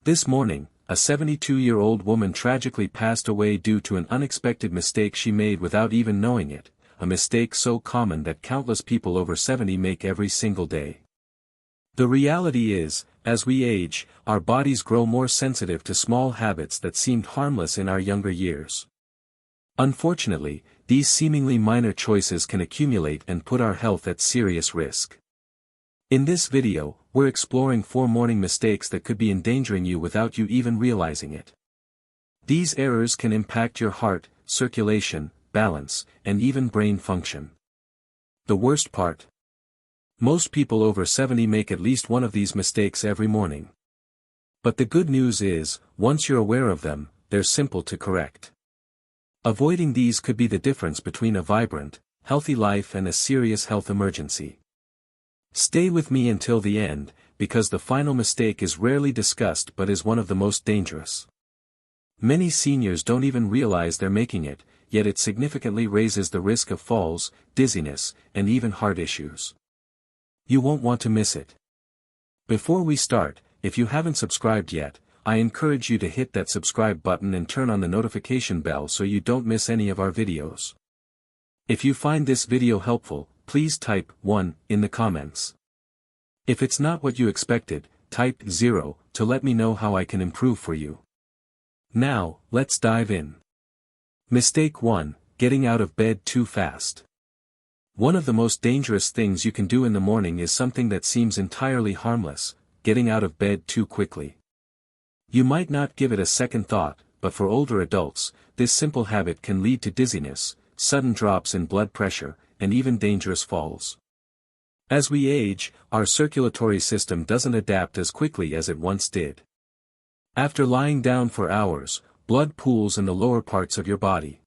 This morning, a 72-year-old woman tragically passed away due to an unexpected mistake she made without even knowing it, a mistake so common that countless people over 70 make every single day. The reality is, as we age, our bodies grow more sensitive to small habits that seemed harmless in our younger years. Unfortunately, these seemingly minor choices can accumulate and put our health at serious risk. In this video, we're exploring 4 morning mistakes that could be endangering you without you even realizing it. These errors can impact your heart, circulation, balance, and even brain function. The worst part? Most people over 70 make at least one of these mistakes every morning. But the good news is, once you're aware of them, they're simple to correct. Avoiding these could be the difference between a vibrant, healthy life and a serious health emergency. Stay with me until the end, because the final mistake is rarely discussed but is one of the most dangerous. Many seniors don't even realize they're making it, yet it significantly raises the risk of falls, dizziness, and even heart issues. You won't want to miss it. Before we start, if you haven't subscribed yet, I encourage you to hit that subscribe button and turn on the notification bell so you don't miss any of our videos. If you find this video helpful, please type 1 in the comments. If it's not what you expected, type 0 to let me know how I can improve for you. Now, let's dive in. Mistake 1: getting out of bed too fast. One of the most dangerous things you can do in the morning is something that seems entirely harmless: getting out of bed too quickly. You might not give it a second thought, but for older adults, this simple habit can lead to dizziness, sudden drops in blood pressure, and even dangerous falls. As we age, our circulatory system doesn't adapt as quickly as it once did. After lying down for hours, blood pools in the lower parts of your body.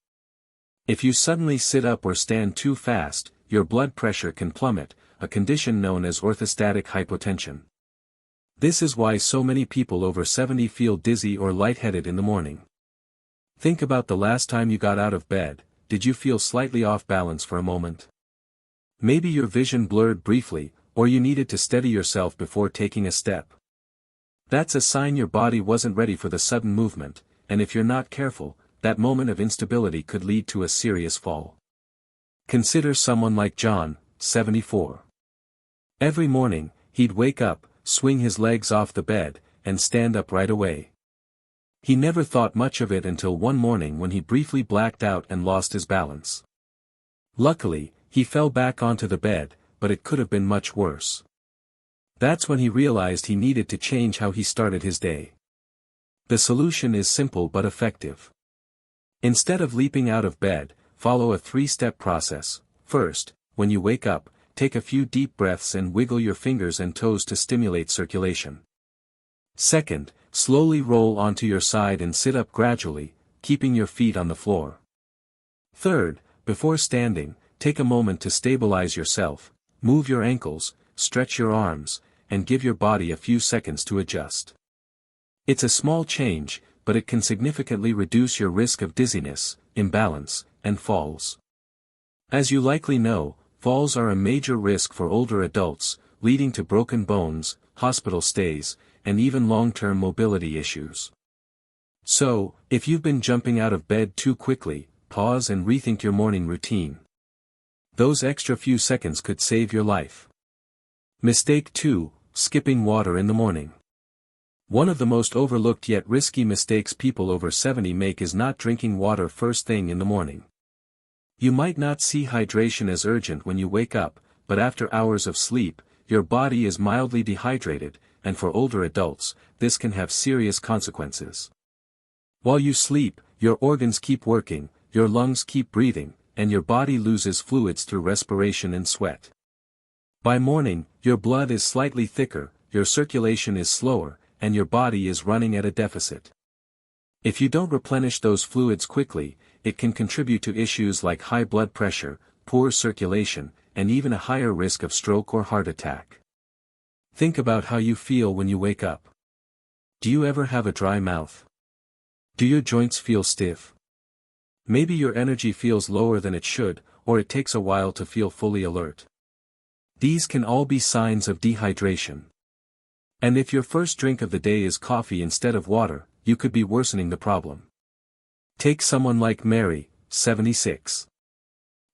If you suddenly sit up or stand too fast, your blood pressure can plummet, a condition known as orthostatic hypotension. This is why so many people over 70 feel dizzy or lightheaded in the morning. Think about the last time you got out of bed. Did you feel slightly off balance for a moment? Maybe your vision blurred briefly, or you needed to steady yourself before taking a step. That's a sign your body wasn't ready for the sudden movement, and if you're not careful, that moment of instability could lead to a serious fall. Consider someone like John, 74. Every morning, he'd wake up, swing his legs off the bed, and stand up right away. He never thought much of it until one morning when he briefly blacked out and lost his balance. Luckily, he fell back onto the bed, but it could have been much worse. That's when he realized he needed to change how he started his day. The solution is simple but effective. Instead of leaping out of bed, follow a 3-step process. First, when you wake up, take a few deep breaths and wiggle your fingers and toes to stimulate circulation. Second, slowly roll onto your side and sit up gradually, keeping your feet on the floor. Third, before standing, take a moment to stabilize yourself, move your ankles, stretch your arms, and give your body a few seconds to adjust. It's a small change, but it can significantly reduce your risk of dizziness, imbalance, and falls. As you likely know, falls are a major risk for older adults, leading to broken bones, hospital stays, and even long-term mobility issues. So, if you've been jumping out of bed too quickly, pause and rethink your morning routine. Those extra few seconds could save your life. Mistake 2: skipping water in the morning. One of the most overlooked yet risky mistakes people over 70 make is not drinking water first thing in the morning. You might not see hydration as urgent when you wake up, but after hours of sleep, your body is mildly dehydrated, and for older adults, this can have serious consequences. While you sleep, your organs keep working, your lungs keep breathing, and your body loses fluids through respiration and sweat. By morning, your blood is slightly thicker, your circulation is slower, and your body is running at a deficit. If you don't replenish those fluids quickly, it can contribute to issues like high blood pressure, poor circulation, and even a higher risk of stroke or heart attack. Think about how you feel when you wake up. Do you ever have a dry mouth? Do your joints feel stiff? Maybe your energy feels lower than it should, or it takes a while to feel fully alert. These can all be signs of dehydration. And if your first drink of the day is coffee instead of water, you could be worsening the problem. Take someone like Mary, 76.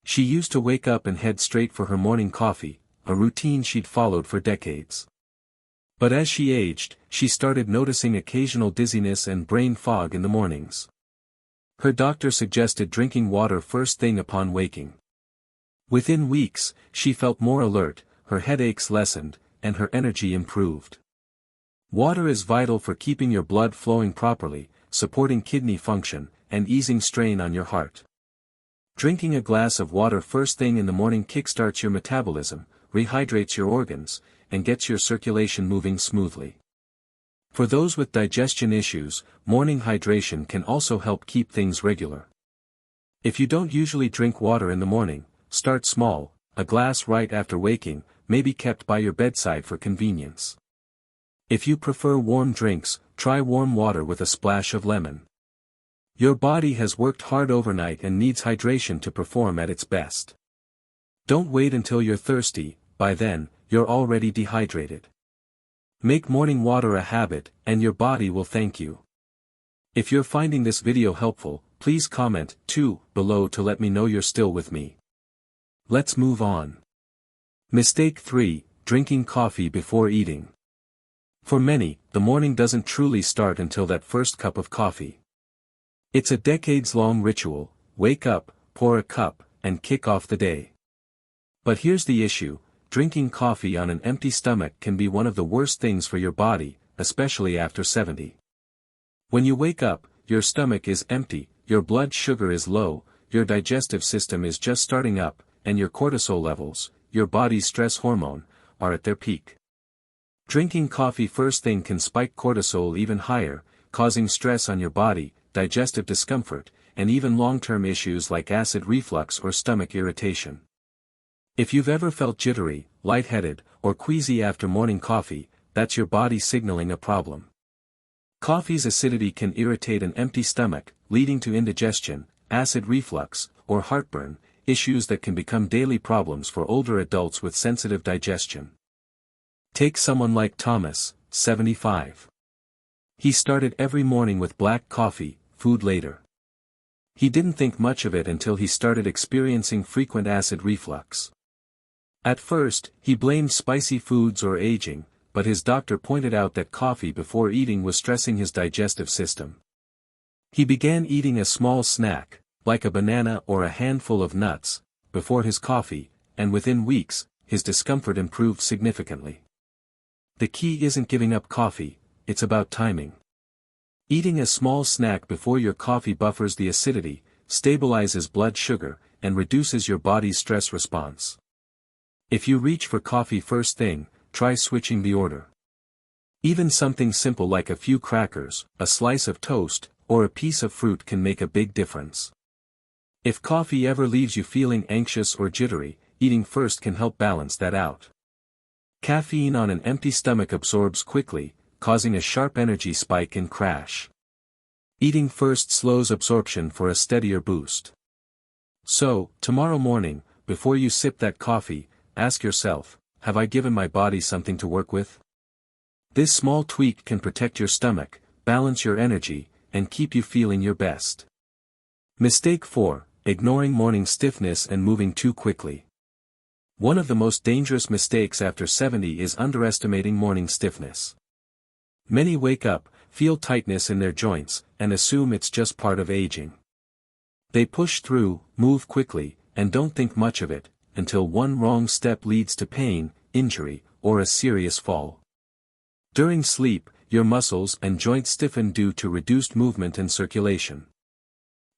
She used to wake up and head straight for her morning coffee, a routine she'd followed for decades. But as she aged, she started noticing occasional dizziness and brain fog in the mornings. Her doctor suggested drinking water first thing upon waking. Within weeks, she felt more alert, her headaches lessened, and her energy improved. Water is vital for keeping your blood flowing properly, supporting kidney function, and easing strain on your heart. Drinking a glass of water first thing in the morning kickstarts your metabolism, rehydrates your organs, and gets your circulation moving smoothly. For those with digestion issues, morning hydration can also help keep things regular. If you don't usually drink water in the morning, start small. A glass right after waking may be kept by your bedside for convenience. If you prefer warm drinks, try warm water with a splash of lemon. Your body has worked hard overnight and needs hydration to perform at its best. Don't wait until you're thirsty, by then, you're already dehydrated. Make morning water a habit, and your body will thank you. If you're finding this video helpful, please comment, too, below to let me know you're still with me. Let's move on. Mistake 3, drinking coffee before eating. For many, the morning doesn't truly start until that first cup of coffee. It's a decades-long ritual: wake up, pour a cup, and kick off the day. But here's the issue: drinking coffee on an empty stomach can be one of the worst things for your body, especially after 70. When you wake up, your stomach is empty, your blood sugar is low, your digestive system is just starting up, and your cortisol levels, your body's stress hormone, are at their peak. Drinking coffee first thing can spike cortisol even higher, causing stress on your body, digestive discomfort, and even long-term issues like acid reflux or stomach irritation. If you've ever felt jittery, lightheaded, or queasy after morning coffee, that's your body signaling a problem. Coffee's acidity can irritate an empty stomach, leading to indigestion, acid reflux, or heartburn, issues that can become daily problems for older adults with sensitive digestion. Take someone like Thomas, 75. He started every morning with black coffee, food later. He didn't think much of it until he started experiencing frequent acid reflux. At first, he blamed spicy foods or aging, but his doctor pointed out that coffee before eating was stressing his digestive system. He began eating a small snack, like a banana or a handful of nuts, before his coffee, and within weeks, his discomfort improved significantly. The key isn't giving up coffee, it's about timing. Eating a small snack before your coffee buffers the acidity, stabilizes blood sugar, and reduces your body's stress response. If you reach for coffee first thing, try switching the order. Even something simple like a few crackers, a slice of toast, or a piece of fruit can make a big difference. If coffee ever leaves you feeling anxious or jittery, eating first can help balance that out. Caffeine on an empty stomach absorbs quickly, causing a sharp energy spike and crash. Eating first slows absorption for a steadier boost. So, tomorrow morning, before you sip that coffee, ask yourself, have I given my body something to work with? This small tweak can protect your stomach, balance your energy, and keep you feeling your best. Mistake 4, ignoring morning stiffness and moving too quickly. One of the most dangerous mistakes after 70 is underestimating morning stiffness. Many wake up, feel tightness in their joints, and assume it's just part of aging. They push through, move quickly, and don't think much of it, until one wrong step leads to pain, injury, or a serious fall. During sleep, your muscles and joints stiffen due to reduced movement and circulation.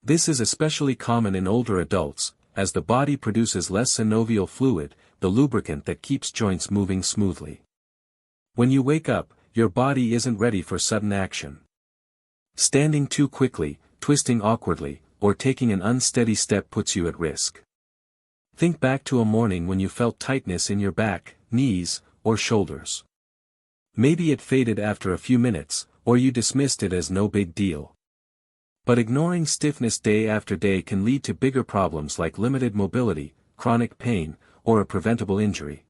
This is especially common in older adults, as the body produces less synovial fluid, the lubricant that keeps joints moving smoothly. When you wake up, your body isn't ready for sudden action. Standing too quickly, twisting awkwardly, or taking an unsteady step puts you at risk. Think back to a morning when you felt tightness in your back, knees, or shoulders. Maybe it faded after a few minutes, or you dismissed it as no big deal. But ignoring stiffness day after day can lead to bigger problems like limited mobility, chronic pain, or a preventable injury.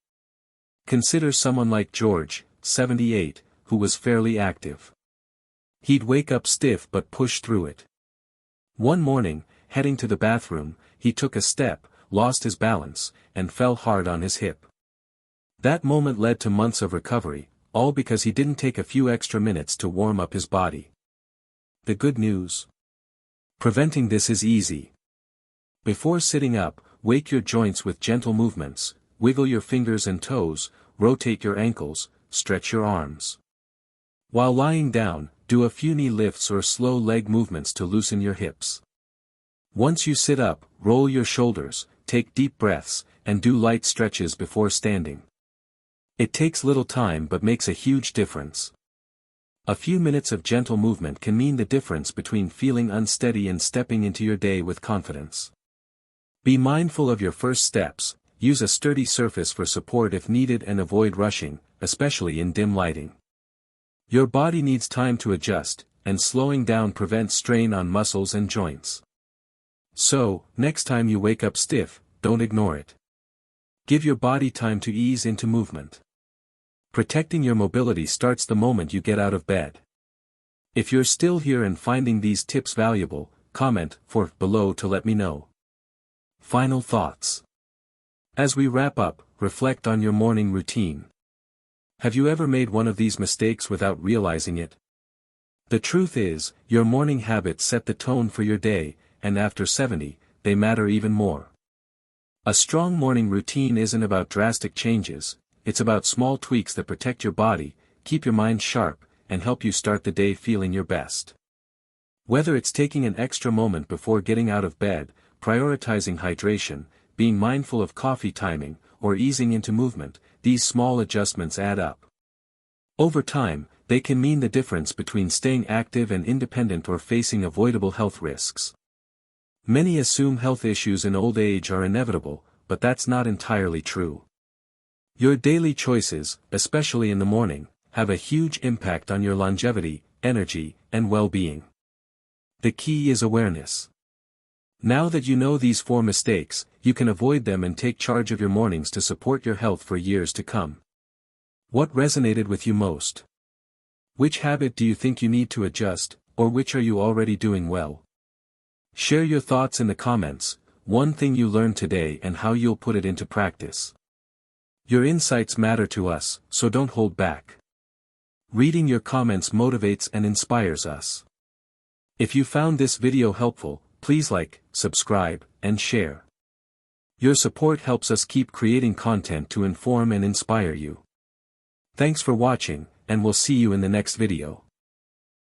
Consider someone like George, 78, who was fairly active. He'd wake up stiff but push through it. One morning, heading to the bathroom, he took a step, lost his balance, and fell hard on his hip. That moment led to months of recovery, all because he didn't take a few extra minutes to warm up his body. The good news? Preventing this is easy. Before sitting up, wake your joints with gentle movements, wiggle your fingers and toes, rotate your ankles, stretch your arms. While lying down, do a few knee lifts or slow leg movements to loosen your hips. Once you sit up, roll your shoulders, take deep breaths, and do light stretches before standing. It takes little time but makes a huge difference. A few minutes of gentle movement can mean the difference between feeling unsteady and stepping into your day with confidence. Be mindful of your first steps, use a sturdy surface for support if needed and avoid rushing, especially in dim lighting. Your body needs time to adjust, and slowing down prevents strain on muscles and joints. So, next time you wake up stiff, don't ignore it. Give your body time to ease into movement. Protecting your mobility starts the moment you get out of bed. If you're still here and finding these tips valuable, comment below to let me know. Final thoughts. As we wrap up, reflect on your morning routine. Have you ever made one of these mistakes without realizing it? The truth is, your morning habits set the tone for your day, and after 70, they matter even more. A strong morning routine isn't about drastic changes, it's about small tweaks that protect your body, keep your mind sharp, and help you start the day feeling your best. Whether it's taking an extra moment before getting out of bed, prioritizing hydration, being mindful of coffee timing, or easing into movement, these small adjustments add up. Over time, they can mean the difference between staying active and independent or facing avoidable health risks. Many assume health issues in old age are inevitable, but that's not entirely true. Your daily choices, especially in the morning, have a huge impact on your longevity, energy, and well-being. The key is awareness. Now that you know these 4 mistakes, you can avoid them and take charge of your mornings to support your health for years to come. What resonated with you most? Which habit do you think you need to adjust, or which are you already doing well? Share your thoughts in the comments, one thing you learned today and how you'll put it into practice. Your insights matter to us, so don't hold back. Reading your comments motivates and inspires us. If you found this video helpful, please like, subscribe, and share. Your support helps us keep creating content to inform and inspire you. Thanks for watching, and we'll see you in the next video.